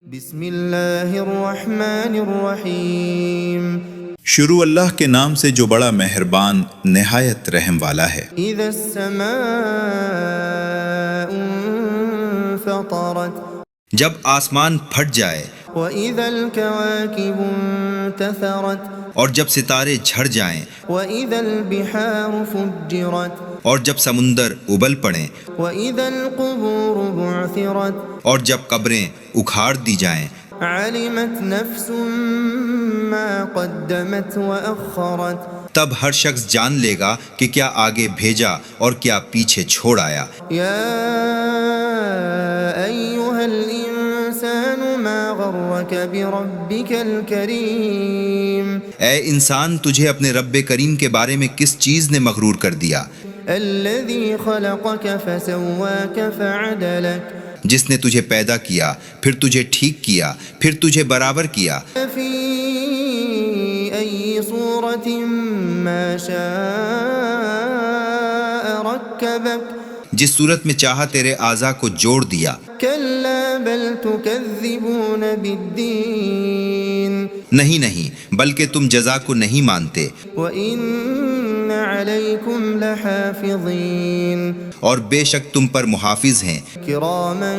بسم اللہ الرحمن الرحیم شروع اللہ کے نام سے جو بڑا مہربان نہایت رحم والا ہے۔ اذا السماء انفطرت جب آسمان پھٹ جائے وَإِذَا الْكَوَاكِبُ انتثرت اور جب ستارے جھڑ جائیں وَإِذَا الْبِحَارُ فُجِّرت اور جب سمندر ابل پڑیں وَإِذَا الْقُبُورُ بُعْثِرت اور جب قبریں اکھاڑ دی جائیں عَلِمَتْ نَفْسٌ مَّا قَدَّمَتْ وَأَخَّرَتْ تب ہر شخص جان لے گا کہ کیا آگے بھیجا اور کیا پیچھے چھوڑ آیا۔ یا ایھا الانسان ما غرک بربک الکریم اے انسان، تجھے اپنے رب کریم کے بارے میں کس چیز نے مغرور کر دیا؟ الذی خلقک فسواک فعدلک جس نے تجھے پیدا کیا، پھر تجھے ٹھیک کیا، پھر تجھے برابر کیا، فی ای صورت ما شاء رکبک جس صورت میں چاہا تیرے اعضاء کو جوڑ دیا۔ کلا بل تکذبون بالدین نہیں، بلکہ تم جزا کو نہیں مانتے، وَإِنَّ عَلَيْكُمْ لَحَافِظِينَ اور بے شک تم پر محافظ ہیں، كِرَامًا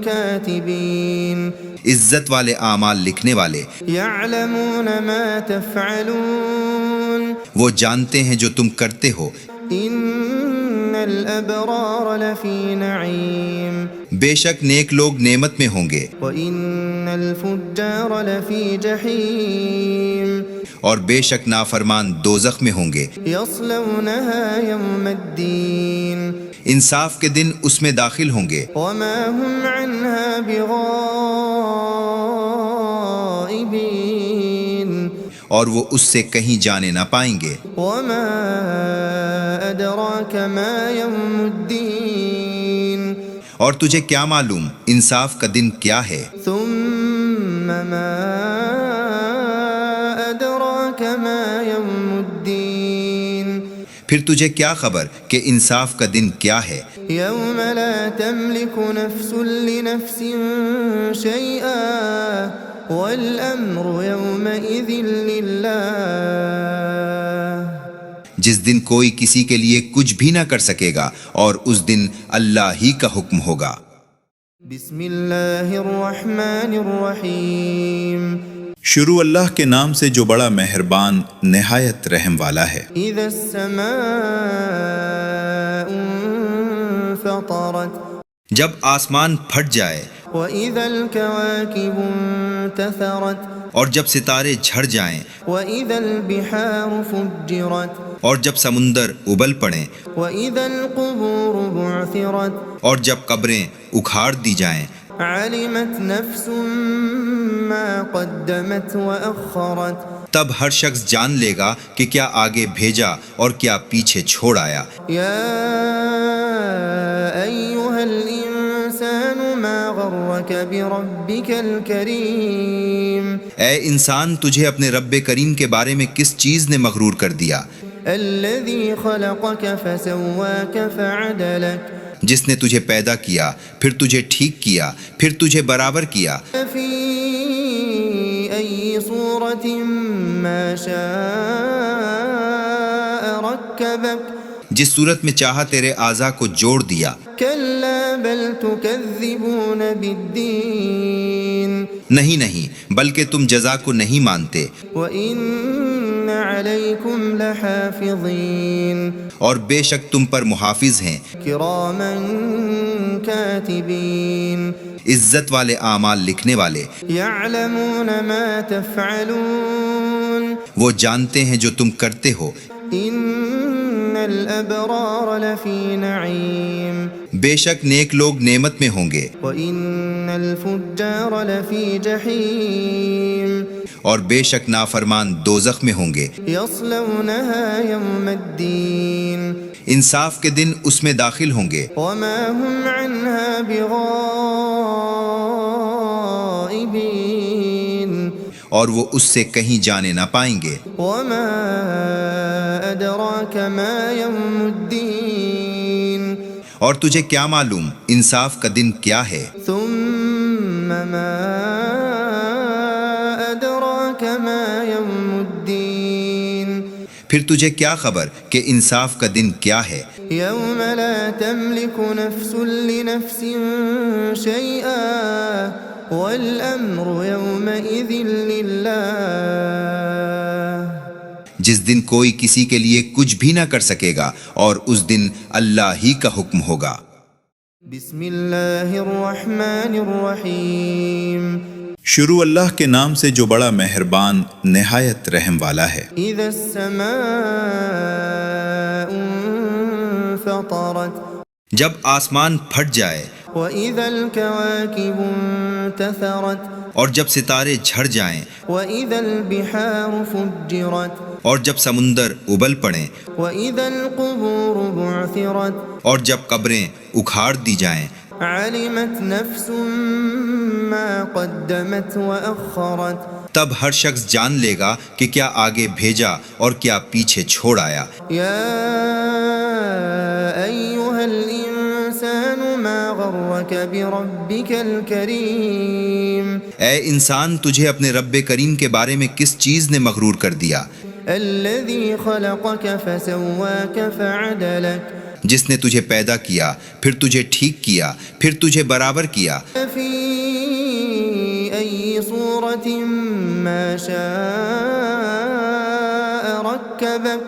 كَاتِبِينَ عزت والے اعمال لکھنے والے، يَعْلَمُونَ مَا تَفْعَلُونَ وہ جانتے ہیں جو تم کرتے ہو۔ إِنَّ الْأَبْرَارَ لَفِي نَعِيمٍ بے شک نیک لوگ نعمت میں ہوں گے، وَإِنَّ الْفُجَّارَ لَفِي جَحِيمٍ اور بے شک نافرمان دوزخ میں ہوں گے۔ يَصْلَوْنَهَا يَوْمَ الدِّينِ انصاف کے دن اس میں داخل ہوں گے، وَمَا هُمْ عَنْهَا بِغَائِبِينَ اور وہ اس سے کہیں جانے نہ پائیں گے۔ وَمَا أَدْرَاكَ مَا يَوْمُ الدِّينِ اور تجھے کیا معلوم انصاف کا دن کیا ہے؟ ثُمَّ مَا أَدْرَاكَ مَا يَوْمُ الدِّينِ پھر تجھے کیا خبر کہ انصاف کا دن کیا ہے؟ يَوْمَ لَا تَمْلِكُ نَفْسٌ لِنَفْسٍ شَيْئًا وَالْأَمْرُ يَوْمَئِذٍ لِلَّهِ جس دن کوئی کسی کے لیے کچھ بھی نہ کر سکے گا اور اس دن اللہ ہی کا حکم ہوگا۔ بسم اللہ الرحمن الرحیم شروع اللہ کے نام سے جو بڑا مہربان نہایت رحم والا ہے۔ اذا السماء انفطرت جب آسمان پھٹ جائے وَإِذَا الْكَوَاكِبُ انتثرت اور جب ستارے جھڑ جائیں وَإِذَا الْبِحَارُ فُجِّرت اور جب سمندر ابل پڑیں وَإِذَا الْقُبُورُ بُعْثِرت اور جب قبریں اکھاڑ دی جائیں عَلِمَتْ نَفْسٌ مَّا قَدَّمَتْ وَأَخَّرَتْ تب ہر شخص جان لے گا کہ کیا آگے بھیجا اور کیا پیچھے چھوڑ آیا۔ یا ایھا الانسان ما غرک بربک الکریم اے انسان، تجھے اپنے رب کریم کے بارے میں کس چیز نے مغرور کر دیا؟ الذی خلقک فسواک فعدلک جس نے تجھے پیدا کیا، پھر تجھے ٹھیک کیا، پھر تجھے برابر کیا، فی ای صورت ما شاء رکبک جس صورت میں چاہا تیرے اعضاء کو جوڑ دیا۔ کلا بل تکذبون بالدین نہیں، بلکہ تم جزا کو نہیں مانتے، وَإِنَّ عَلَيْكُمْ لَحَافِظِينَ اور بے شک تم پر محافظ ہیں، كِرَامًا كَاتِبِينَ عزت والے اعمال لکھنے والے، يَعْلَمُونَ مَا تَفْعَلُونَ وہ جانتے ہیں جو تم کرتے ہو۔ إِنَّ الْأَبْرَارَ لَفِي نَعِيمٍ بے شک نیک لوگ نعمت میں ہوں گے، وَإِنَّ الْفُجَّارَ لَفِي جَحِيمٍ اور بے شک نافرمان دوزخ میں ہوں گے۔ يَصْلَوْنَهَا يَوْمَ الدِّينِ انصاف کے دن اس میں داخل ہوں گے، وَمَا هُمْ عَنْهَا بِغَائِبِينَ اور وہ اس سے کہیں جانے نہ پائیں گے۔ وَمَا أَدْرَاكَ مَا يَوْمُ الدِّينِ اور تجھے کیا معلوم انصاف کا دن کیا ہے؟ ثُمَّ ما أدراك ما يوم الدين پھر تجھے کیا خبر کہ انصاف کا دن کیا ہے؟ يوم لا تملك نفس لنفس شيئا والأمر يومئذ لله جس دن کوئی کسی کے لیے کچھ بھی نہ کر سکے گا اور اس دن اللہ ہی کا حکم ہوگا۔ بسم اللہ الرحمن الرحیم شروع اللہ کے نام سے جو بڑا مہربان نہایت رحم والا ہے۔ اذا السماء انفطرت جب آسمان پھٹ جائے وَإِذَا الْكَوَاكِبُ انتثرت اور جب ستارے جھڑ جائیں وَإِذَا الْبِحَارُ فُجِّرت اور جب سمندر ابل پڑیں وَإِذَا الْقُبُورُ بُعْثِرت اور جب قبریں اکھاڑ دی جائیں عَلِمَتْ نَفْسٌ مَّا قَدَّمَتْ وَأَخَّرَتْ تب ہر شخص جان لے گا کہ کیا آگے بھیجا اور کیا پیچھے چھوڑ آیا۔ يَا أَيُّهَا الْإِنسَانُ مَا غَرَّكَ بِرَبِّكَ الْكَرِيمِ اے انسان، تجھے اپنے رب کریم کے بارے میں کس چیز نے مغرور کر دیا؟ الَّذِي خَلَقَكَ فَسَوَّاكَ فَعَدَلَكَ جس نے تجھے پیدا کیا، پھر تجھے ٹھیک کیا، پھر تجھے برابر کیا، فِي أَيِّ صُورَةٍ مَّا شَاءَ رَكَّبَكَ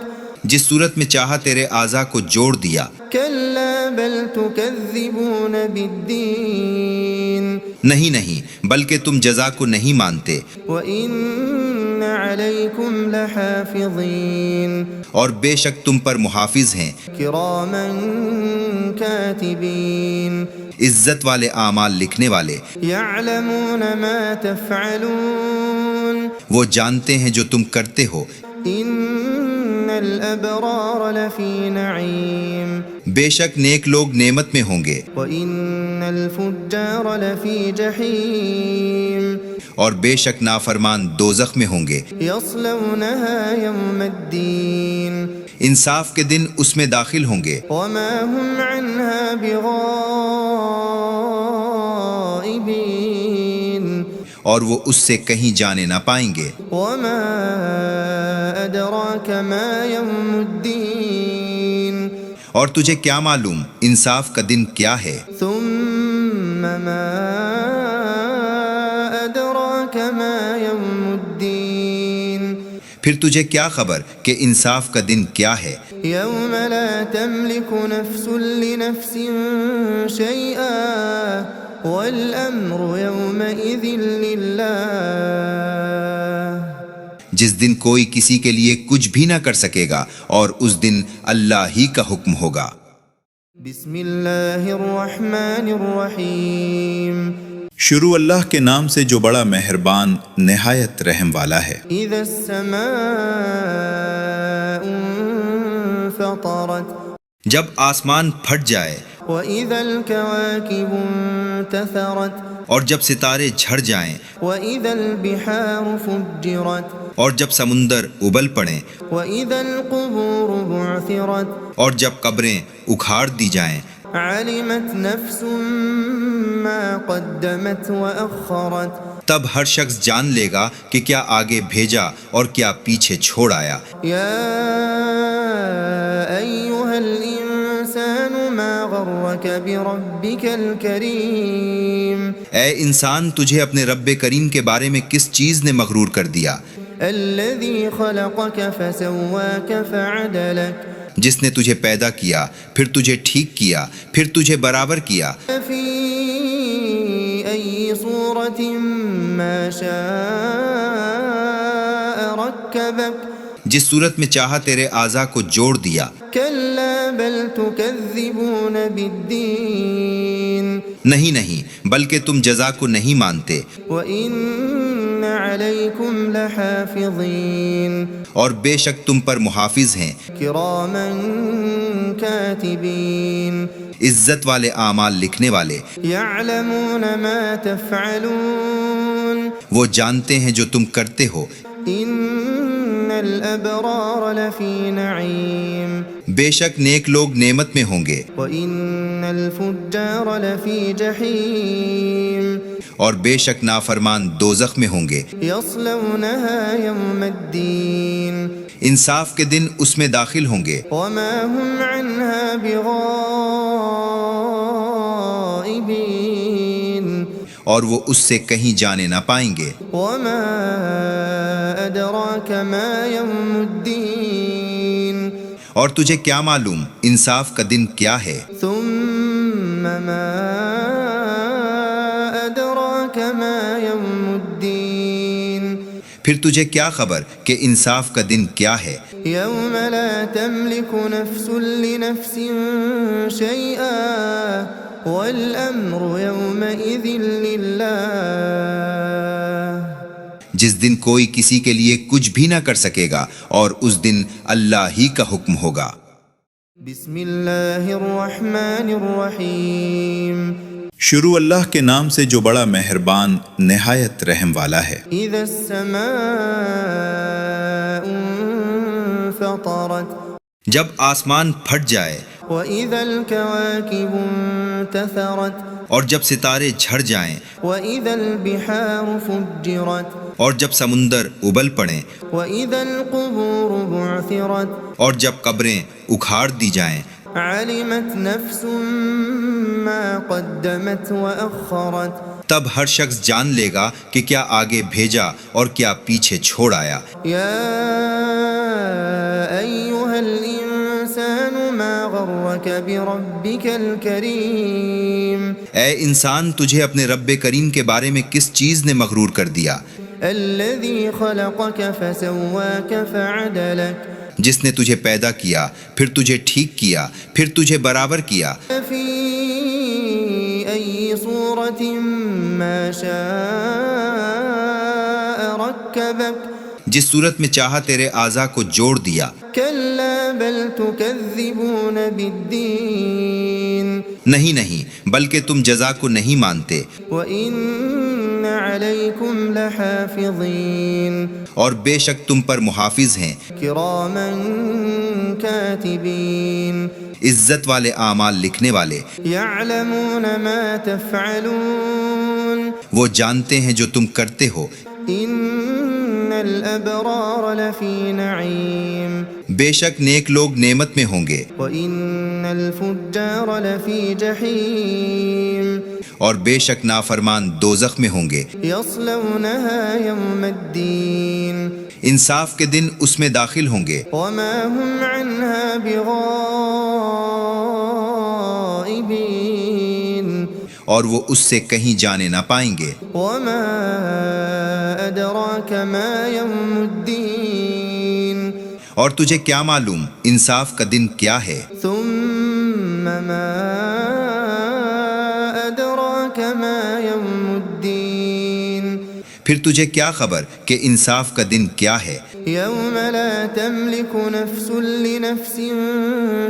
جس صورت میں چاہا تیرے اعضاء کو جوڑ دیا۔ كَلَّا بَلْ تُكَذِّبُونَ بِالدِّينِ نہیں بلکہ تم جزا کو نہیں مانتے، وَإِنَّ عَلَيْكُمْ لَحَافِظِينَ اور بے شک تم پر محافظ ہیں، كِرَامًا كَاتِبِينَ عزت والے اعمال لکھنے والے، يَعْلَمُونَ مَا تَفْعَلُونَ وہ جانتے ہیں جو تم کرتے ہو۔ إِنَّ الْأَبْرَارَ لَفِي نَعِيمٍ بے شک نیک لوگ نعمت میں ہوں گے، وَإِنَّ الْفُجَّارَ لَفِي جَحِيمٍ اور بے شک نافرمان دوزخ میں ہوں گے۔ يَصْلَوْنَهَا يَوْمَ الدِّينِ انصاف کے دن اس میں داخل ہوں گے، وَمَا هُمْ عَنْهَا بِغَائِبِينَ اور وہ اس سے کہیں جانے نہ پائیں گے۔ وَمَا أَدْرَاكَ مَا يَوْمُ الدِّينِ اور تجھے کیا معلوم انصاف کا دن کیا ہے؟ ثُمَّ مَا أَدْرَاكَ مَا يَوْمُ الدِّينِ پھر تجھے کیا خبر کہ انصاف کا دن کیا ہے؟ يَوْمَ لَا تَمْلِكُ نَفْسٌ لِنَفْسٍ شَيْئًا وَالْأَمْرُ يَوْمَئِذٍ لِلَّهِ جس دن کوئی کسی کے لیے کچھ بھی نہ کر سکے گا اور اس دن اللہ ہی کا حکم ہوگا۔ بسم اللہ الرحمن الرحیم شروع اللہ کے نام سے جو بڑا مہربان نہایت رحم والا ہے۔ اذا السماء انفطرت جب آسمان پھٹ جائے وَإِذَا الْكَوَاكِبُ انتثرت اور جب ستارے جھڑ جائیں وَإِذَا الْبِحَارُ فُجِّرت اور جب سمندر ابل پڑیں وَإِذَا الْقُبُورُ بُعْثِرت اور جب قبریں اکھاڑ دی جائیں عَلِمَتْ نَفْسٌ مَّا قَدَّمَتْ وَأَخَّرَتْ تب ہر شخص جان لے گا کہ کیا آگے بھیجا اور کیا پیچھے چھوڑ آیا۔ يَا أَيُّهَا الْإِنسَانُ مَا غَرَّكَ بِرَبِّكَ الْكَرِيمِ اے انسان، تجھے اپنے رب کریم کے بارے میں کس چیز نے مغرور کر دیا؟ الَّذِي خَلَقَكَ فَسَوَّاكَ فَعَدَلَكَ جس نے تجھے پیدا کیا، پھر تجھے ٹھیک کیا، پھر تجھے برابر کیا، فِي أَيِّ صُورَةٍ مَّا شَاءَ رَكَّبَكَ جس صورت میں چاہا تیرے اعضاء کو جوڑ دیا۔ كَلَّا بَلْ تُكَذِّبُونَ بِالدِّينِ نہیں بلکہ تم جزا کو نہیں مانتے، وَإِنَّ عَلَيْكُمْ لَحَافِظِينَ اور بے شک تم پر محافظ ہیں، كِرَامًا كَاتِبِينَ عزت والے اعمال لکھنے والے، يَعْلَمُونَ مَا تَفْعَلُونَ وہ جانتے ہیں جو تم کرتے ہو۔ إِنَّ الْأَبْرَارَ لَفِي نَعِيمٍ بے شک نیک لوگ نعمت میں ہوں گے، وَإِنَّ الفجار لفی جحیم اور بے شک نافرمان دوزخ میں ہوں گے، یصلونها یوم الدین انصاف کے دن اس میں داخل ہوں گے، وما هم عنها بغائبین اور وہ اس سے کہیں جانے نہ پائیں گے۔ وما ادراک ما یوم الدین اور تجھے کیا معلوم انصاف کا دن کیا ہے؟ ثم ما ادراک ما یوم الدین پھر تجھے کیا خبر کہ انصاف کا دن کیا ہے؟ یوم لا تملک نفس لنفس شیئا والامر یومئذ للہ جس دن کوئی کسی کے لیے کچھ بھی نہ کر سکے گا اور اس دن اللہ ہی کا حکم ہوگا۔ بسم اللہ الرحمن الرحیم شروع اللہ کے نام سے جو بڑا مہربان نہایت رحم والا ہے۔ اذا السماء انفطرت جب آسمان پھٹ جائے وَإِذَا الْكَوَاكِبُ انتثرت اور جب ستارے جھڑ جائیں وَإِذَا الْبِحَارُ فُجِّرت اور جب سمندر ابل پڑیں وَإِذَا الْقُبُورُ بُعْثِرت اور جب قبریں اکھاڑ دی جائیں عَلِمَتْ نَفْسٌ مَّا قَدَّمَتْ وَأَخَّرَتْ تب ہر شخص جان لے گا کہ کیا آگے بھیجا اور کیا پیچھے چھوڑ آیا۔ يَا أَيُّهَا الْإِنسَانُ مَا غَرَّكَ بِرَبِّكَ الْكَرِيمِ اے انسان تجھے اپنے رب کریم کے بارے میں کس چیز نے مغرور کر دیا؟ الَّذِي خَلَقَكَ فَسَوَّاكَ فَعَدَلَكَ جس نے تجھے پیدا کیا پھر تجھے ٹھیک کیا پھر تجھے برابر کیا، فِي أَيِّ صُورَةٍ مَّا شَاءَ رَكَّبَكَ جس صورت میں چاہا تیرے اعضاء کو جوڑ دیا۔ كَلَّا بَلْ تُكَذِّبُونَ بِالدِّينِ نہیں بلکہ تم جزا کو نہیں مانتے، وَإِنَّ عَلَيْكُمْ لَحَافِظِينَ اور بے شک تم پر محافظ ہیں، كِرَامًا كَاتِبِينَ عزت والے اعمال لکھنے والے، يَعْلَمُونَ مَا تَفْعَلُونَ وہ جانتے ہیں جو تم کرتے ہو۔ إِنَّ الْأَبْرَارَ لَفِي نَعِيمٍ بے شک نیک لوگ نعمت میں ہوں گے، وَإِنَّ الْفُجَّارَ لَفِي جَحِيمٍ اور بے شک نافرمان دوزخ میں ہوں گے، يَصْلَوْنَهَا يَوْمَ الدِّينِ انصاف کے دن اس میں داخل ہوں گے، وَمَا هُمْ عَنْهَا بِغَائِبِينَ اور وہ اس سے کہیں جانے نہ پائیں گے۔ وَمَا أَدْرَاكَ مَا يَوْمُ الدِّينِ اور تجھے کیا معلوم انصاف کا دن کیا ہے؟ ثُمَّ مَا أَدْرَاكَ مَا يَوْمُ الدِّينِ پھر تجھے کیا خبر کہ انصاف کا دن کیا ہے؟ يَوْمَ لَا تَمْلِكُ نَفْسٌ لِنَفْسٍ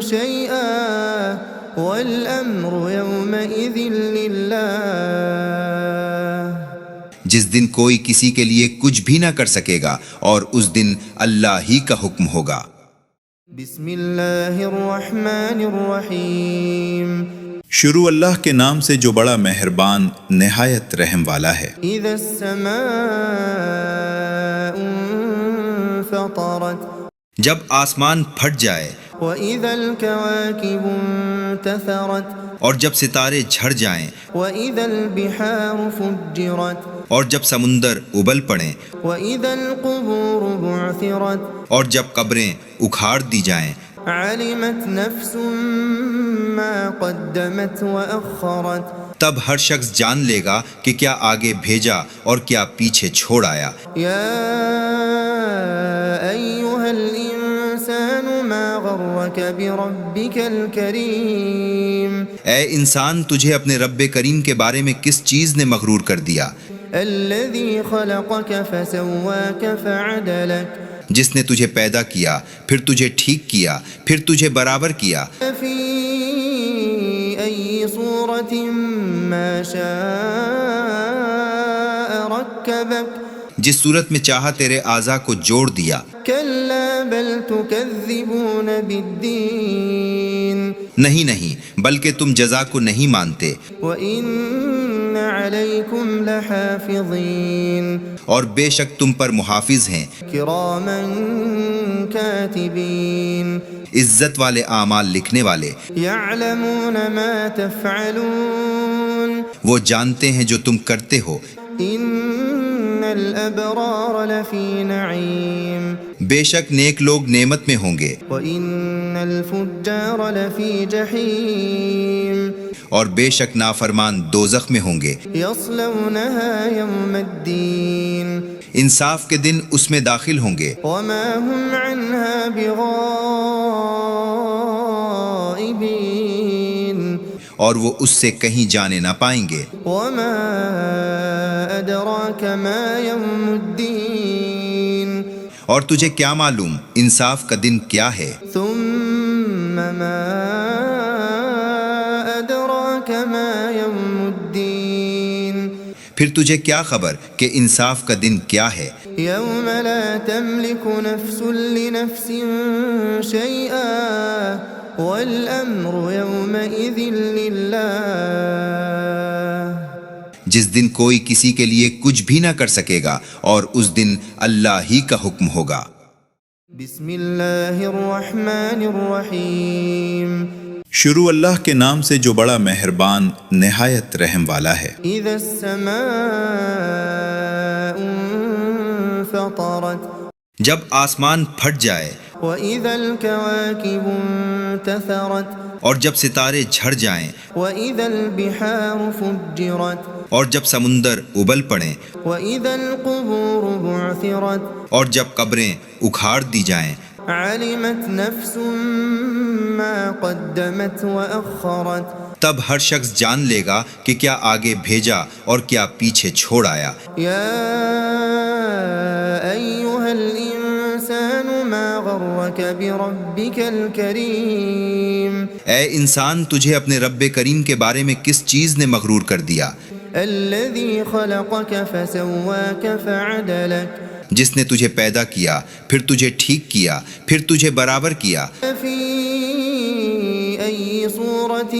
شَيْئًا وَالْأَمْرُ يَوْمَئِذٍ لِلَّهِ جس دن کوئی کسی کے لیے کچھ بھی نہ کر سکے گا اور اس دن اللہ ہی کا حکم ہوگا۔ بسم اللہ الرحمن الرحیم شروع اللہ کے نام سے جو بڑا مہربان نہایت رحم والا ہے۔ اذا السماء انفطرت جب آسمان پھٹ جائے وَإِذَا الْكَوَاكِبُ انتثرت اور جب ستارے جھڑ جائیں وَإِذَا الْبِحَارُ فُجِّرت اور جب سمندر ابل پڑیں وَإِذَا الْقُبُورُ بُعْثِرت اور جب قبریں اکھاڑ دی جائیں عَلِمَتْ نَفْسٌ مَّا قَدَّمَتْ وَأَخَّرَتْ تب ہر شخص جان لے گا کہ کیا آگے بھیجا اور کیا پیچھے چھوڑ آیا۔ يَا أَيُّهَا الْإِنسَانُ مَا غَرَّكَ بِرَبِّكَ الْكَرِيمِ اے انسان تجھے اپنے رب کریم کے بارے میں کس چیز نے مغرور کر دیا؟ الَّذِي خَلَقَكَ فَسَوَّاكَ فَعَدَلَكَ جس نے تجھے پیدا کیا پھر تجھے ٹھیک کیا پھر تجھے برابر کیا، فِي أَيِّ صُورَةٍ مَّا شَاءَ رَكَّبَكَ جس صورت میں چاہا تیرے اعضاء کو جوڑ دیا۔ كَلَّا بَلْ تُكَذِّبُونَ بِالدِّينِ نہیں نہیں بلکہ تم جزا کو نہیں مانتے، وَإِنَّ عَلَيْكُمْ لَحَافِظِينَ اور بے شک تم پر محافظ ہیں، كِرَامًا كَاتِبِينَ عزت والے اعمال لکھنے والے، يَعْلَمُونَ مَا تَفْعَلُونَ وہ جانتے ہیں جو تم کرتے ہو، إِنَّ الْأَبْرَارَ لَفِي نَعِيمٍ بے شک نیک لوگ نعمت میں ہوں گے، وَإِنَّ الْفُجَّارَ لَفِي جَحِيمٍ اور بے شک نافرمان دوزخ میں ہوں گے، يَصْلَوْنَهَا يَوْمَ الدِّينِ انصاف کے دن اس میں داخل ہوں گے، وَمَا هُمْ عَنْهَا بِغَائِبِينَ اور وہ اس سے کہیں جانے نہ پائیں گے۔ وَمَا أَدْرَاكَ مَا يَوْمُ الدِّينِ اور تجھے کیا معلوم انصاف کا دن کیا ہے؟ ثُمَّ مَا أَدْرَاكَ مَا يَوْمُ الدِّينِ پھر تجھے کیا خبر کہ انصاف کا دن کیا ہے؟ يَوْمَ لَا تَمْلِكُ نَفْسٌ لِنَفْسٍ شَيْئًا وَالْأَمْرُ يَوْمَئِذٍ لِلَّهِ جس دن کوئی کسی کے لیے کچھ بھی نہ کر سکے گا اور اس دن اللہ ہی کا حکم ہوگا۔ بسم اللہ الرحمن الرحیم شروع اللہ کے نام سے جو بڑا مہربان نہایت رحم والا ہے۔ اذا السماء انفطرت جب آسمان پھٹ جائے، وَإِذَا الْكَوَاكِبُ انتثرت اور جب ستارے جھڑ جائیں، وَإِذَا الْبِحَارُ فُجِّرت اور جب سمندر ابل پڑیں، وَإِذَا الْقُبُورُ بُعْثِرت اور جب قبریں اکھاڑ دی جائیں، عَلِمَتْ نَفْسٌ مَّا قَدَّمَتْ وَأَخَّرَتْ تب ہر شخص جان لے گا کہ کیا آگے بھیجا اور کیا پیچھے چھوڑ آیا۔ يَا أَيُّهَا الْإِنسَانُ مَا غَرَّكَ بِرَبِّكَ الْكَرِيمِ اے انسان، تجھے اپنے رب کریم کے بارے میں کس چیز نے مغرور کر دیا؟ الَّذِي خَلَقَكَ فَسَوَّاكَ فَعَدَلَكَ جس نے تجھے پیدا کیا، پھر تجھے ٹھیک کیا، پھر تجھے برابر کیا، فِي أَيِّ صُورَةٍ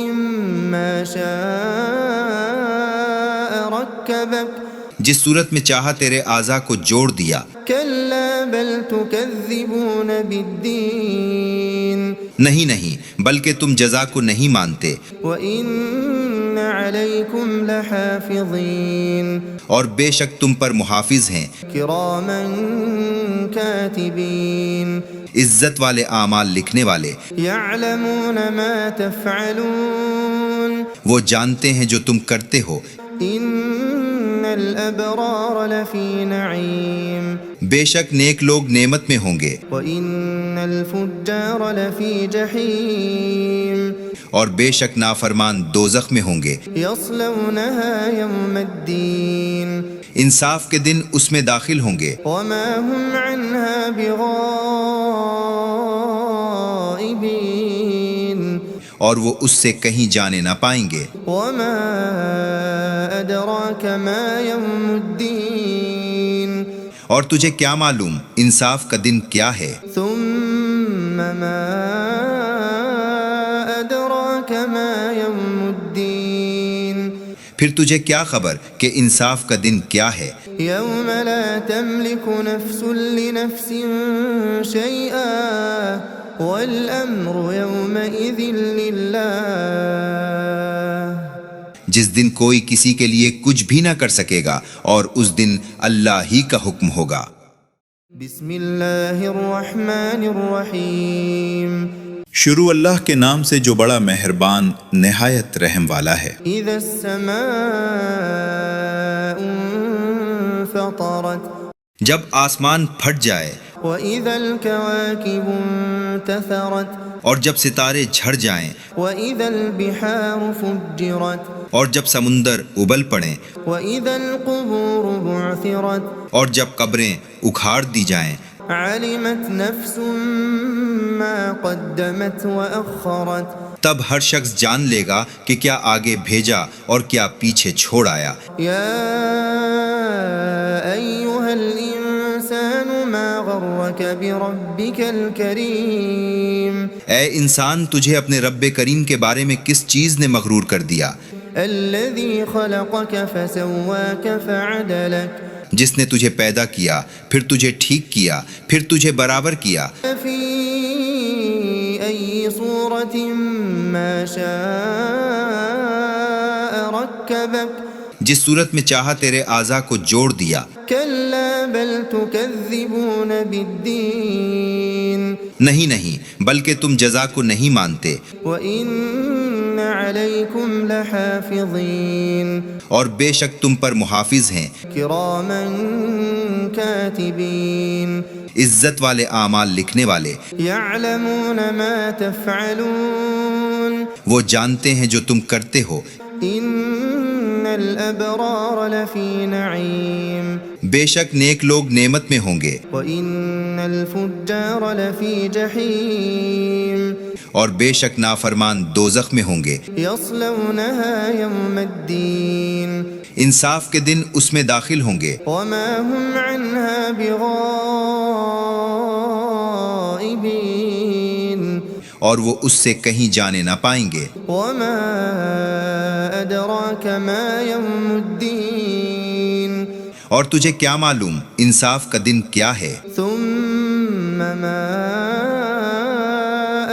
مَّا شَاءَ رَكَّبَكَ جس صورت میں چاہا تیرے اعضاء کو جوڑ دیا۔ كَلَّا بَلْ تُكَذِّبُونَ بِالدِّينِ نہیں نہیں بلکہ تم جزا کو نہیں مانتے، وَإِنَّ عَلَيْكُمْ لَحَافِظِينَ اور بے شک تم پر محافظ ہیں، كِرَامًا كَاتِبِينَ عزت والے اعمال لکھنے والے، يَعْلَمُونَ مَا تَفْعَلُونَ وہ جانتے ہیں جو تم کرتے ہو۔ إِنَّ الْأَبْرَارَ لَفِي نَعِيمٍ بے شک نیک لوگ نعمت میں ہوں گے، وَإِنَّ الْفُجَّارَ لَفِي جَحِيمٍ اور بے شک نافرمان دوزخ میں ہوں گے، يَصْلَوْنَهَا يَوْمَ الدِّينِ انصاف کے دن اس میں داخل ہوں گے، وَمَا هُمْ عَنْهَا بِغَائِبِينَ اور وہ اس سے کہیں جانے نہ پائیں گے۔ وَمَا أَدْرَاكَ مَا يَوْمُ الدِّينِ اور تجھے کیا معلوم انصاف کا دن کیا ہے؟ ثُمَّ مَا أَدْرَاكَ مَا يَوْمُ الدِّينِ پھر تجھے کیا خبر کہ انصاف کا دن کیا ہے؟ يَوْمَ لَا تَمْلِكُ نَفْسٌ لِنَفْسٍ شَيْئًا وَالْأَمْرُ يَوْمَئِذٍ لِلَّهِ جس دن کوئی کسی کے لیے کچھ بھی نہ کر سکے گا اور اس دن اللہ ہی کا حکم ہوگا۔ بسم اللہ الرحمن الرحیم شروع اللہ کے نام سے جو بڑا مہربان نہایت رحم والا ہے۔ اذا السماء انفطرت جب آسمان پھٹ جائے، وَإِذَا الْكَوَاكِبُ انتثرت اور جب ستارے جھڑ جائیں، وَإِذَا الْبِحَارُ فُجِّرت اور جب سمندر ابل پڑیں، وَإِذَا الْقُبُورُ بُعْثِرت اور جب قبریں اکھاڑ دی جائیں، عَلِمَتْ نَفْسٌ مَّا قَدَّمَتْ وَأَخَّرَتْ تب ہر شخص جان لے گا کہ کیا آگے بھیجا اور کیا پیچھے چھوڑ آیا۔ يَا أَيُّهَا الْإِنسَانُ مَا غَرَّكَ غرك بربك الكريم اے انسان تجھے اپنے رب کریم کے بارے میں کس چیز نے مغرور کر دیا؟ الذي خلقك فسواك فعدلك جس نے تجھے پیدا کیا پھر تجھے ٹھیک کیا پھر تجھے برابر کیا، في أي صورة ما شاء ركبك جس صورت میں چاہا تیرے اعضاء کو جوڑ دیا۔ كلا بل تكذبون بالدين نہیں بلکہ تم جزا کو نہیں مانتے، وإن عليكم لحافظين اور بے شک تم پر محافظ ہیں، كراما كاتبين عزت والے اعمال لکھنے والے، يعلمون ما تفعلون وہ جانتے ہیں جو تم کرتے ہو۔ إن الأبرار لفي نعيم بے شک نیک لوگ نعمت میں ہوں گے، وإن الفجار لفي جحيم اور بے شک نافرمان دوزخ میں ہوں گے۔ يصلونها يوم الدين انصاف کے دن اس میں داخل ہوں گے، وما هم عنها بغائبين اور وہ اس سے کہیں جانے نہ پائیں گے۔ وما أدراك ما يوم الدين اور تجھے کیا معلوم انصاف کا دن کیا ہے؟ ثم ما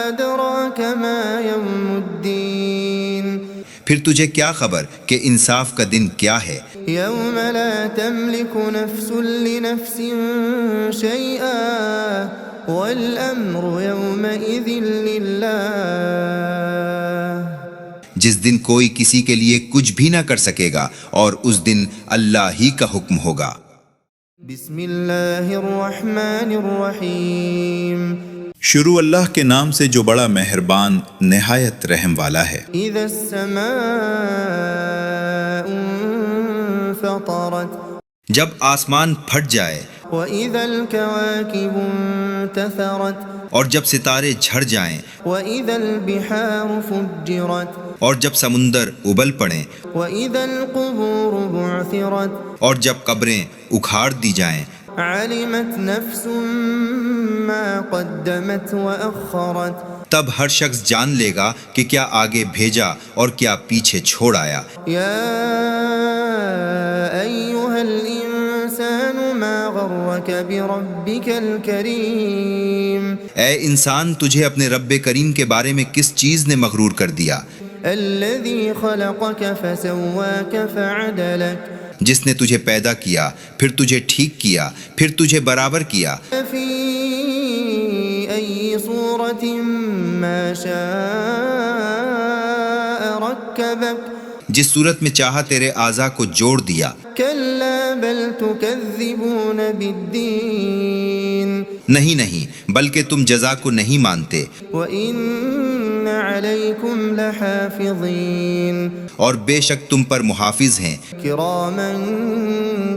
أدراك ما يوم الدين پھر تجھے کیا خبر کہ انصاف کا دن کیا ہے؟ يوم لا تملك نفس لنفس شيئا والأمر يومئذ لله جس دن کوئی کسی کے لیے کچھ بھی نہ کر سکے گا اور اس دن اللہ ہی کا حکم ہوگا۔ بسم الله الرحمن الرحيم شروع اللہ کے نام سے جو بڑا مہربان نہایت رحم والا ہے۔ إذا السماء انفطرت جب آسمان پھٹ جائے وإذا الكواكب انتثرت اور جب ستارے جھڑ جائیں وإذا البحار فجرت اور جب سمندر ابل پڑیں وإذا القبور بعثرت اور جب قبریں اکھاڑ دی جائیں، علمت نفس ما قدمت وأخرت تب ہر شخص جان لے گا کہ کیا آگے بھیجا اور کیا پیچھے چھوڑ آیا۔ يا أيها الإنسان ما غرك بربك الكريم اے انسان تجھے اپنے رب کریم کے بارے میں کس چیز نے مغرور کر دیا؟ الذي خلقك فسواك فعدلك جس نے تجھے پیدا کیا پھر تجھے ٹھیک کیا پھر تجھے برابر کیا، في أي صورة ما شاء ركبك جس صورت میں چاہا تیرے اعضاء کو جوڑ دیا۔ كلا بل تكذبون بالدين نہیں بلکہ تم جزا کو نہیں مانتے، وإن عليكم لحافظين اور بے شک تم پر محافظ ہیں، كراما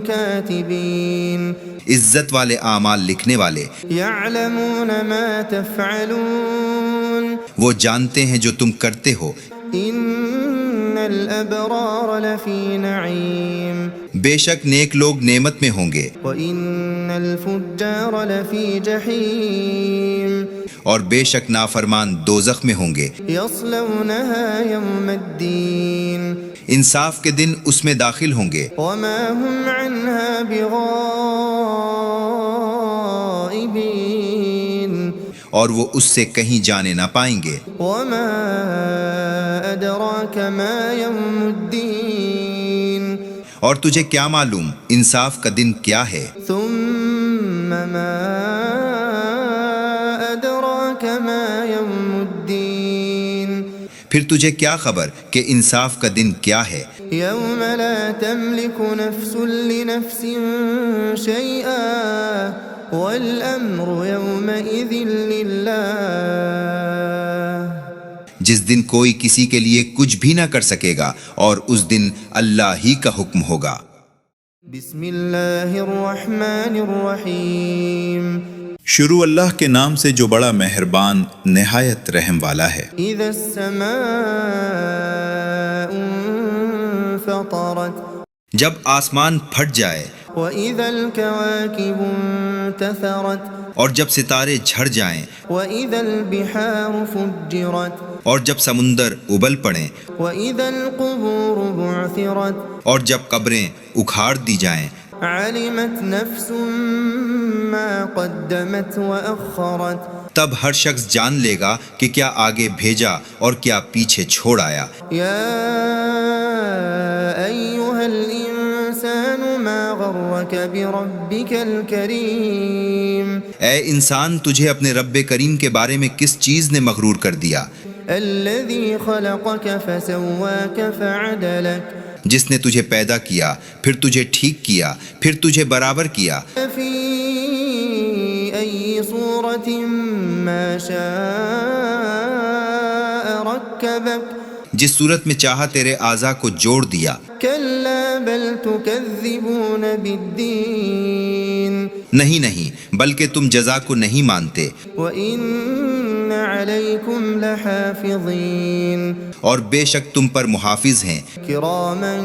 كاتبين عزت والے اعمال لکھنے والے، يعلمون ما تفعلون وہ جانتے ہیں جو تم کرتے ہو۔ إن الأبرار لفي نعيم بے شک نیک لوگ نعمت میں ہوں گے، وإن الفجار لفي جحيم اور بے شک نافرمان دوزخ میں ہوں گے۔ يصلونها يوم الدين انصاف کے دن اس میں داخل ہوں گے، وما هم عنها بغائبين اور وہ اس سے کہیں جانے نہ پائیں گے۔ وما أدراك ما يوم الدين اور تجھے کیا معلوم انصاف کا دن کیا ہے؟ ثم ما أدراك ما يوم الدين پھر تجھے کیا خبر کہ انصاف کا دن کیا ہے؟ يوم لا تملك نفس لنفس شيئا والأمر يومئذ لله جس دن کوئی کسی کے لیے کچھ بھی نہ کر سکے گا اور اس دن اللہ ہی کا حکم ہوگا۔ بسم الله الرحمن الرحيم شروع اللہ کے نام سے جو بڑا مہربان نہایت رحم والا ہے۔ إذا السماء انفطرت جب آسمان پھٹ جائے وإذا الكواكب انتثرت اور جب ستارے جھڑ جائیں وإذا البحار فجرت اور جب سمندر ابل پڑیں وإذا القبور بعثرت اور جب قبریں اکھاڑ دی جائیں علمت نفس ما قدمت وأخرت تب ہر شخص جان لے گا کہ کیا آگے بھیجا اور کیا پیچھے چھوڑ آیا۔ يا أيها الإنسان ما غرك بربك الكريم اے انسان، تجھے اپنے رب کریم کے بارے میں کس چیز نے مغرور کر دیا؟ الذي خلقك فسواك فعدلك جس نے تجھے پیدا کیا، پھر تجھے ٹھیک کیا، پھر تجھے برابر کیا، في أي صورة ما شاء ركبك جس صورت میں چاہا تیرے اعضاء کو جوڑ دیا۔ كلا بل تكذبون بالدين نہیں بلکہ تم جزا کو نہیں مانتے، وإن عليكم لحافظين اور بے شک تم پر محافظ ہیں، كراما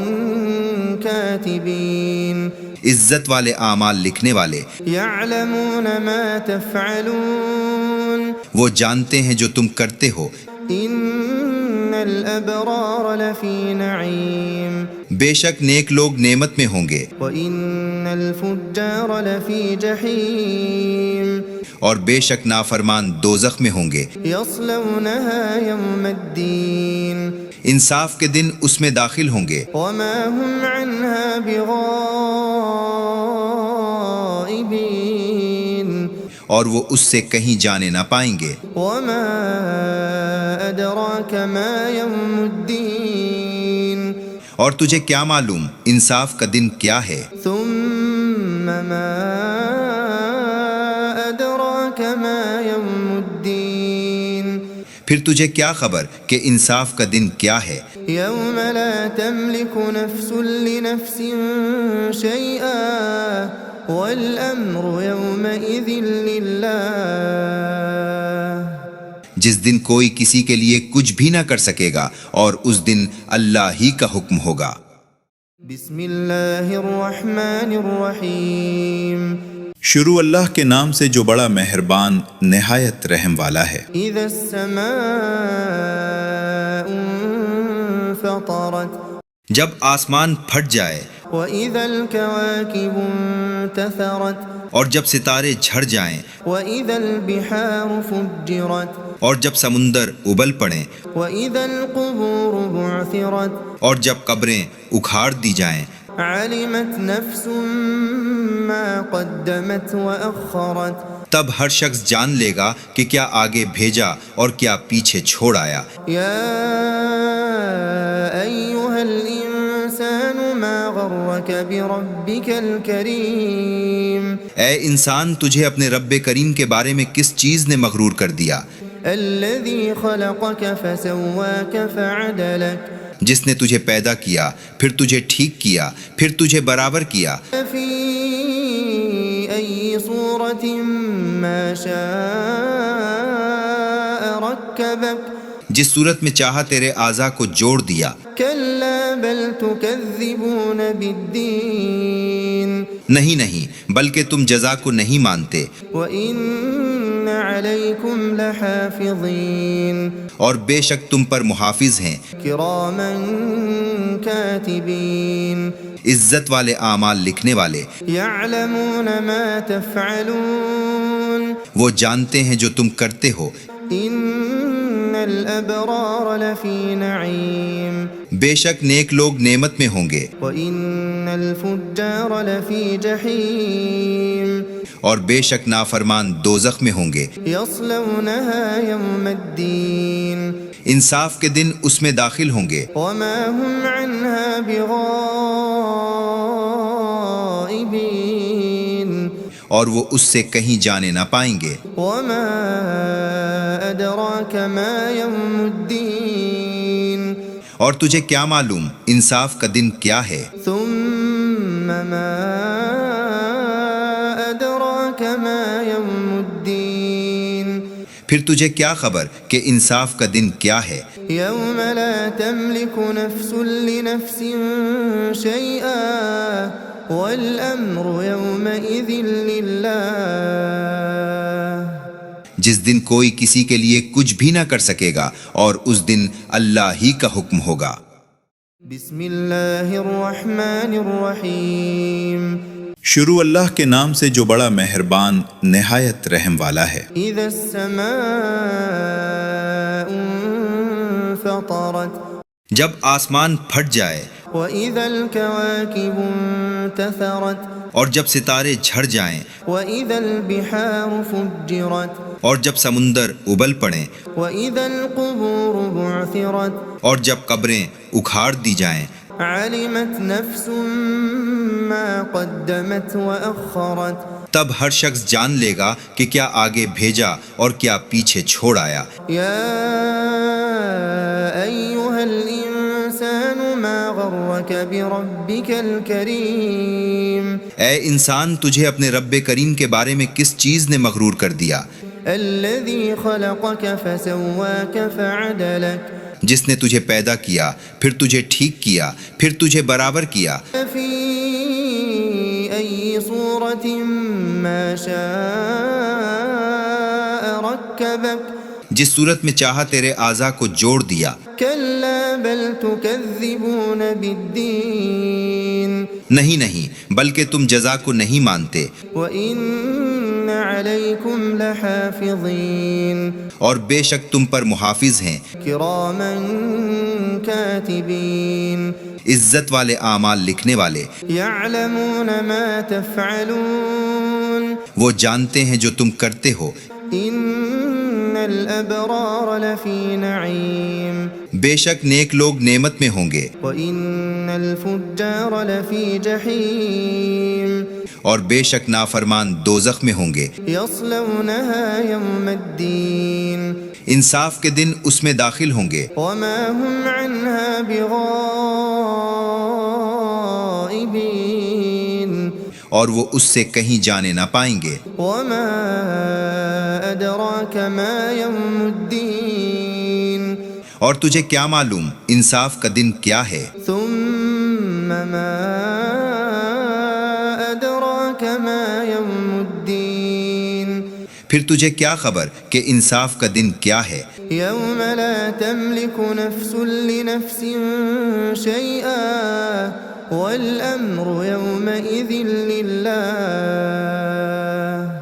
كاتبين عزت والے اعمال لکھنے والے، يعلمون ما تفعلون وہ جانتے ہیں جو تم کرتے ہو۔ إن الأبرار لفي نعيم بے شک نیک لوگ نعمت میں ہوں گے، وإن الفجار لفي جحيم اور بے شک نافرمان دوزخ میں ہوں گے۔ يصلونها يوم الدين انصاف کے دن اس میں داخل ہوں گے، وما هم عنها بغائبين اور وہ اس سے کہیں جانے نہ پائیں گے۔ وما أدراك ما يوم الدين اور تجھے کیا معلوم انصاف کا دن کیا ہے؟ ثم ما أدراك ما يوم الدين پھر تجھے کیا خبر کہ انصاف کا دن کیا ہے؟ يوم لا تملك نفس لنفس شيئا والأمر يومئذ لله جس دن کوئی کسی کے لیے کچھ بھی نہ کر سکے گا اور اس دن اللہ ہی کا حکم ہوگا۔ بسم اللہ الرحمن الرحیم شروع اللہ کے نام سے جو بڑا مہربان نہایت رحم والا ہے۔ اذا السماء انفطرت جب آسمان پھٹ جائے وإذا الكواكب انتثرت اور جب ستارے جھڑ جائیں وإذا البحار فجرت اور جب سمندر ابل پڑیں وإذا القبور بعثرت اور جب قبریں اکھاڑ دی جائیں علمت نفس ما قدمت وأخرت تب ہر شخص جان لے گا کہ کیا آگے بھیجا اور کیا پیچھے چھوڑ آیا۔ يا أيها الإنسان ما غرك بربك الكريم اے انسان، تجھے اپنے رب کریم کے بارے میں کس چیز نے مغرور کر دیا؟ الذي خلقك فسواك فعدلك جس نے تجھے پیدا کیا، پھر تجھے ٹھیک کیا، پھر تجھے برابر کیا، في أي صورة ما شاء ركبك جس صورت میں چاہا تیرے اعضاء کو جوڑ دیا۔ كلا بل تكذبون بالدين نہیں بلکہ تم جزا کو نہیں مانتے، وإن عليكم لحافظين اور بے شک تم پر محافظ ہیں، كراما كاتبين عزت والے اعمال لکھنے والے، يعلمون ما تفعلون وہ جانتے ہیں جو تم کرتے ہو۔ إن الأبرار لفي نعيم بے شک نیک لوگ نعمت میں ہوں گے، وإن الفجار لفي جحيم اور بے شک نافرمان دوزخ میں ہوں گے۔ يصلونها يوم الدين انصاف کے دن اس میں داخل ہوں گے، وما هم عنها بغائبين اور وہ اس سے کہیں جانے نہ پائیں گے۔ وما أدراك ما يوم الدين اور تجھے کیا معلوم انصاف کا دن کیا ہے؟ ثم ما أدراك ما يوم الدين پھر تجھے کیا خبر کہ انصاف کا دن کیا ہے؟ يوم لا تملك نفس لنفس شيئا والأمر يومئذ لله جس دن کوئی کسی کے لیے کچھ بھی نہ کر سکے گا اور اس دن اللہ ہی کا حکم ہوگا۔ بسم اللہ الرحمن الرحیم شروع اللہ کے نام سے جو بڑا مہربان نہایت رحم والا ہے۔ اذا السماء انفطرت جب آسمان پھٹ جائے وَإِذَا الْكَوَاكِبُ انتثرت اور جب ستارے جھڑ جائیں وَإِذَا الْبِحَارُ فُجِّرت اور جب سمندر ابل پڑیں وَإِذَا الْقُبُورُ بُعْثِرت اور جب قبریں اکھاڑ دی جائیں عَلِمَتْ نَفْسٌ مَّا قَدَّمَتْ وَأَخَّرَتْ تب ہر شخص جان لے گا کہ کیا آگے بھیجا اور کیا پیچھے چھوڑ آیا۔ يَا أَيُّهَا الْإِنسَانُ مَا غَرَّكَ بِرَبِّكَ الْكَرِيمِ اے انسان، تجھے اپنے رب کریم کے بارے میں کس چیز نے مغرور کر دیا؟ الَّذِي خَلَقَكَ فَسَوَّاكَ فَعَدَلَكَ جس نے تجھے پیدا کیا، پھر تجھے ٹھیک کیا، پھر تجھے برابر کیا، فِي أَيِّ صُورَةٍ مَّا شَاءَ رَكَّبَكَ جس صورت میں چاہا تیرے اعضاء کو جوڑ دیا۔ كَلَّا بَلْ تُكَذِّبُونَ بِالدِّينِ نہیں بلکہ تم جزا کو نہیں مانتے، وَإِنَّ عَلَيْكُمْ لَحَافِظِينَ اور بے شک تم پر محافظ ہیں، كِرَامًا كَاتِبِينَ عزت والے اعمال لکھنے والے، يَعْلَمُونَ مَا تَفْعَلُونَ وہ جانتے ہیں جو تم کرتے ہو۔ إِنَّ الْأَبْرَارَ لَفِي نَعِيمٍ بے شک نیک لوگ نعمت میں ہوں گے، وَإِنَّ الْفُجَّارَ لَفِي جَحِيمٍ اور بے شک نافرمان دوزخ میں ہوں گے۔ يَصْلَوْنَهَا يَوْمَ الدِّينِ انصاف کے دن اس میں داخل ہوں گے، وَمَا هُمْ عَنْهَا بِغَائِبِينَ اور وہ اس سے کہیں جانے نہ پائیں گے۔ وَمَا أَدْرَاكَ مَا يَوْمُ الدِّينِ اور تجھے کیا معلوم انصاف کا دن کیا ہے؟ ثُمَّ مَا أَدْرَاكَ مَا يَوْمُ الدِّينِ پھر تجھے کیا خبر کہ انصاف کا دن کیا ہے؟ يَوْمَ لَا تَمْلِكُ نَفْسٌ لِنَفْسٍ شَيْئًا وَالْأَمْرُ يَوْمَئِذٍ لِلَّهِ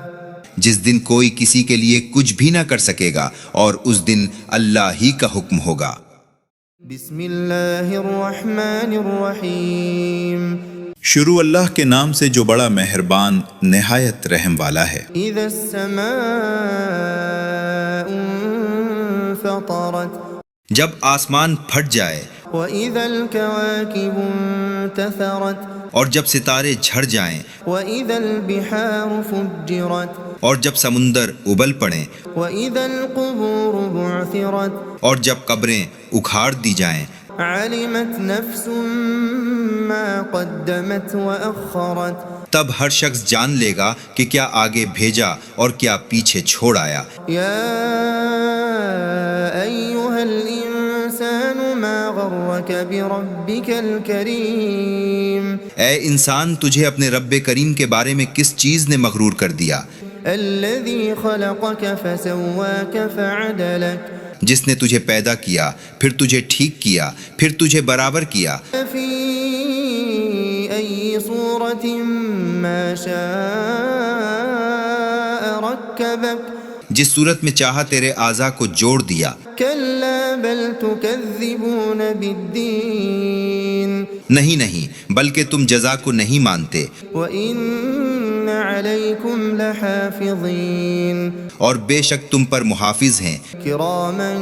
جس دن کوئی کسی کے لیے کچھ بھی نہ کر سکے گا اور اس دن اللہ ہی کا حکم ہوگا۔ بسم اللہ الرحمن الرحیم شروع اللہ کے نام سے جو بڑا مہربان نہایت رحم والا ہے۔ اذا السماء انفطرت جب آسمان پھٹ جائے وَإِذَا الْكَوَاكِبُ انتثرت اور جب ستارے جھڑ جائیں وَإِذَا الْبِحَارُ فُجِّرت اور جب سمندر ابل پڑیں وَإِذَا الْقُبُورُ بُعْثِرت اور جب قبریں اکھاڑ دی جائیں عَلِمَتْ نَفْسٌ مَّا قَدَّمَتْ وَأَخَّرَتْ تب ہر شخص جان لے گا کہ کیا آگے بھیجا اور کیا پیچھے چھوڑ آیا۔ يَا أَيُّهَا الْإِنسَانُ مَا غَرَّكَ بِرَبِّكَ الْكَرِيمِ اے انسان، تجھے اپنے رب کریم کے بارے میں کس چیز نے مغرور کر دیا؟ الَّذِي خَلَقَكَ فَسَوَّاكَ فَعَدَلَكَ جس نے تجھے پیدا کیا، پھر تجھے ٹھیک کیا، پھر تجھے برابر کیا، فِي أَيِّ صُورَةٍ مَّا شَاءَ رَكَّبَكَ جس صورت میں چاہا تیرے اعضاء کو جوڑ دیا۔ كَلَّا بَلْ تُكَذِّبُونَ بِالدِّينِ نہیں بلکہ تم جزا کو نہیں مانتے، وَإِنَّ عَلَيْكُمْ لَحَافِظِينَ اور بے شک تم پر محافظ ہیں، كِرَامًا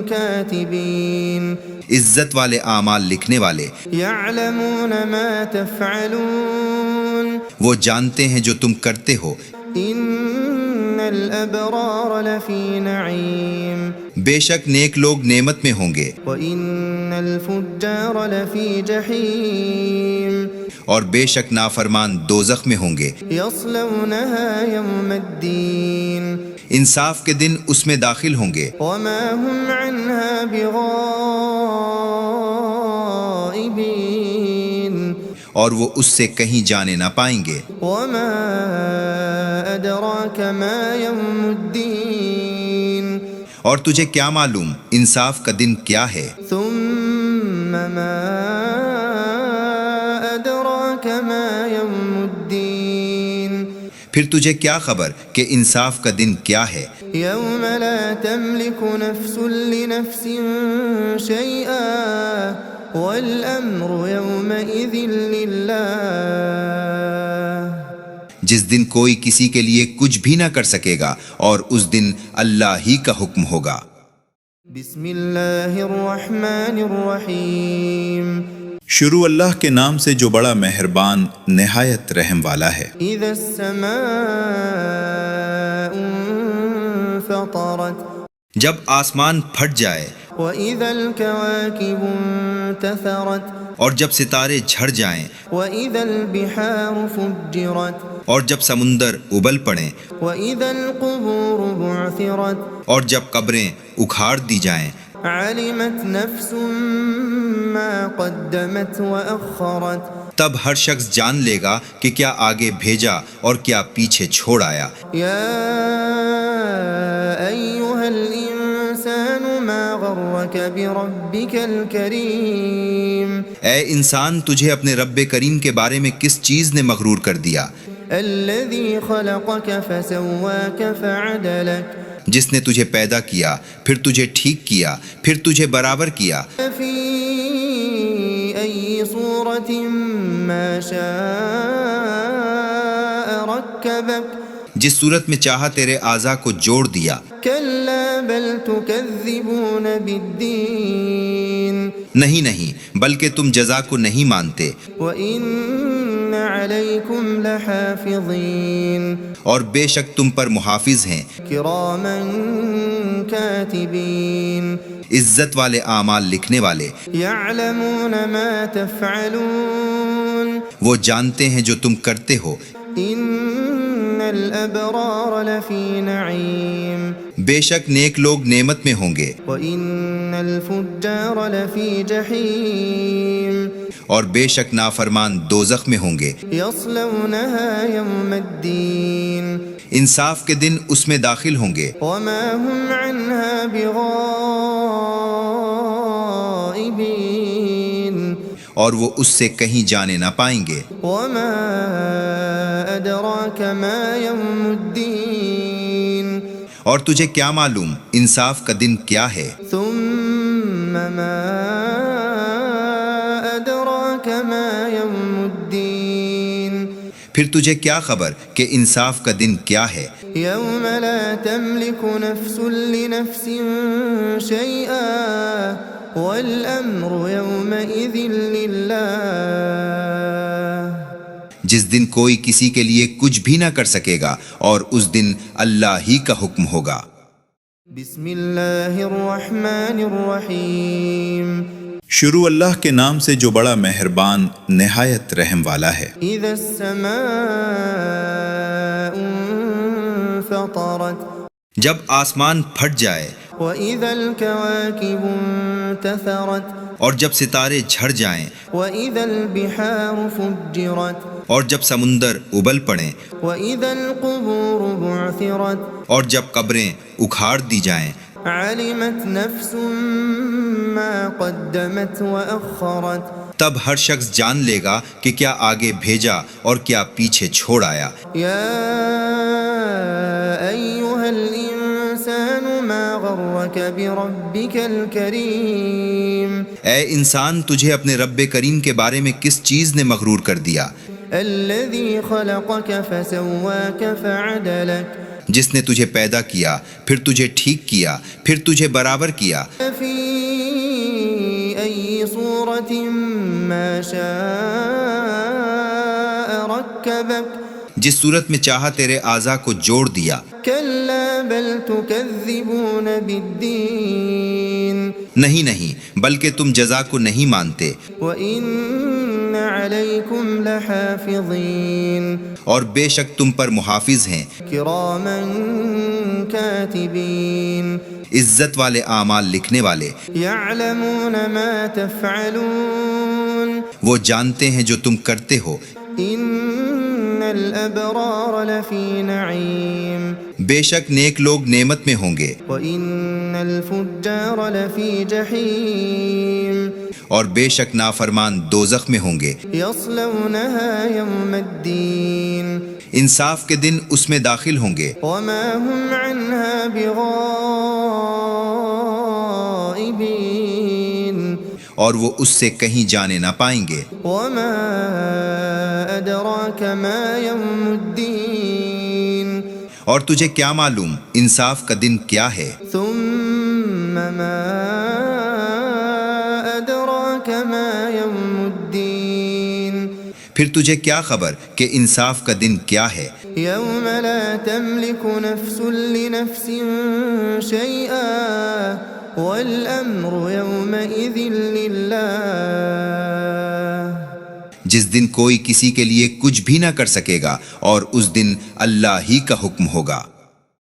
كَاتِبِينَ عزت والے اعمال لکھنے والے، يَعْلَمُونَ مَا تَفْعَلُونَ وہ جانتے ہیں جو تم کرتے ہو۔ إِنَّ الْأَبْرَارَ لَفِي نَعِيمٍ بے شک نیک لوگ نعمت میں ہوں گے، وَإِنَّ الْفُجَّارَ لَفِي جَحِيمٍ اور بے شک نافرمان دوزخ میں ہوں گے۔ يَصْلَوْنَهَا يَوْمَ الدِّينِ انصاف کے دن اس میں داخل ہوں گے وما هم عنها بغائبين اور وہ اس سے کہیں جانے نہ پائیں گے وما أدراك ما يوم الدين اور تجھے کیا معلوم انصاف کا دن کیا ہے ثم ما أدراك ما يوم الدين پھر تجھے کیا خبر کہ انصاف کا دن کیا ہے يوم لا تملك نفس لنفس شيئا والأمر يومئذ لله جس دن کوئی کسی کے لیے کچھ بھی نہ کر سکے گا اور اس دن اللہ ہی کا حکم ہوگا بسم الله الرحمن الرحيم شروع اللہ کے نام سے جو بڑا مہربان نہایت رحم والا ہے إذا السماء انفطرت جب آسمان پھٹ جائے وإذا الكواكب انتثرت اور جب ستارے جھڑ جائیں وإذا البحار فجرت اور جب سمندر ابل پڑیں وإذا القبور بعثرت اور جب قبریں اکھاڑ دی جائیں علمت نفس ما قدمت وأخرت تب ہر شخص جان لے گا کہ کیا آگے بھیجا اور کیا پیچھے چھوڑ آیا يا أيها الإنسان ما غرك بربك الكريم اے انسان تجھے اپنے رب کریم کے بارے میں کس چیز نے مغرور کر دیا الذي خلقك فسواك فعدلك جس نے تجھے پیدا کیا پھر تجھے ٹھیک کیا پھر تجھے برابر کیا في أي صورة ما شاء ركبك جس صورت میں چاہا تیرے اعضاء کو جوڑ دیا كلا بل تكذبون بالدين نہیں بلکہ تم جزا کو نہیں مانتے وإن عليكم لحافظين اور بے شک تم پر محافظ ہیں كراما كاتبين عزت والے اعمال لکھنے والے يعلمون ما تفعلون وہ جانتے ہیں جو تم کرتے ہو إن الأبرار لفي نعيم بے شک نیک لوگ نعمت میں ہوں گے وإن الفجار لفي جحيم اور بے شک نافرمان دوزخ میں ہوں گے يصلونها يوم الدين انصاف کے دن اس میں داخل ہوں گے وما هم عنها بغائبين اور وہ اس سے کہیں جانے نہ پائیں گے وما أدراك ما يوم الدين اور تجھے کیا معلوم انصاف کا دن کیا ہے ثم ما أدراك ما يوم الدين پھر تجھے کیا خبر کہ انصاف کا دن کیا ہے يوم لا تملك نفس لنفس شيئا والأمر يومئذ لله جس دن کوئی کسی کے لیے کچھ بھی نہ کر سکے گا اور اس دن اللہ ہی کا حکم ہوگا بسم الله الرحمن الرحيم شروع اللہ کے نام سے جو بڑا مہربان نہایت رحم والا ہے إذا السماء انفطرت جب آسمان پھٹ جائے وإذا الكواكب انتثرت اور جب ستارے جھڑ جائیں وإذا البحار فجرت اور جب سمندر ابل پڑیں وإذا القبور بعثرت اور جب قبریں اکھاڑ دی جائیں علمت نفس ما قدمت وأخرت تب ہر شخص جان لے گا کہ کیا آگے بھیجا اور کیا پیچھے چھوڑ آیا يا أيها الإنسان ما غرك بربك الكريم اے انسان تجھے اپنے رب کریم کے بارے میں کس چیز نے مغرور کر دیا الذي خلقك فسواك فعدلك جس نے تجھے پیدا کیا پھر تجھے ٹھیک کیا پھر تجھے برابر کیا في أي صورة ما شاء ركبك جس صورت میں چاہا تیرے اعضاء کو جوڑ دیا كلا بل تكذبون بالدين نہیں بلکہ تم جزا کو نہیں مانتے وإن عليكم لحافظين اور بے شک تم پر محافظ ہیں كراما كاتبين عزت والے اعمال لکھنے والے، يعلمون ما تفعلون وہ جانتے ہیں جو تم کرتے ہو۔ إن الأبرار لفي نعيم بے شک نیک لوگ نعمت میں ہوں گے، وإن الفجار لفي جحيم اور بے شک نافرمان دوزخ میں ہوں گے۔ يصلونها يوم الدين انصاف کے دن اس میں داخل ہوں گے، وما هم عنها بغائبين اور وہ اس سے کہیں جانے نہ پائیں گے۔ وما أدراك ما يوم الدين اور تجھے کیا معلوم انصاف کا دن کیا ہے؟ ثم ما أدراك ما يوم الدين پھر تجھے کیا خبر کہ انصاف کا دن کیا ہے؟ يوم لا تملك نفس لنفس شيئا والأمر يومئذ لله جس دن کوئی کسی کے لیے کچھ بھی نہ کر سکے گا اور اس دن اللہ ہی کا حکم ہوگا۔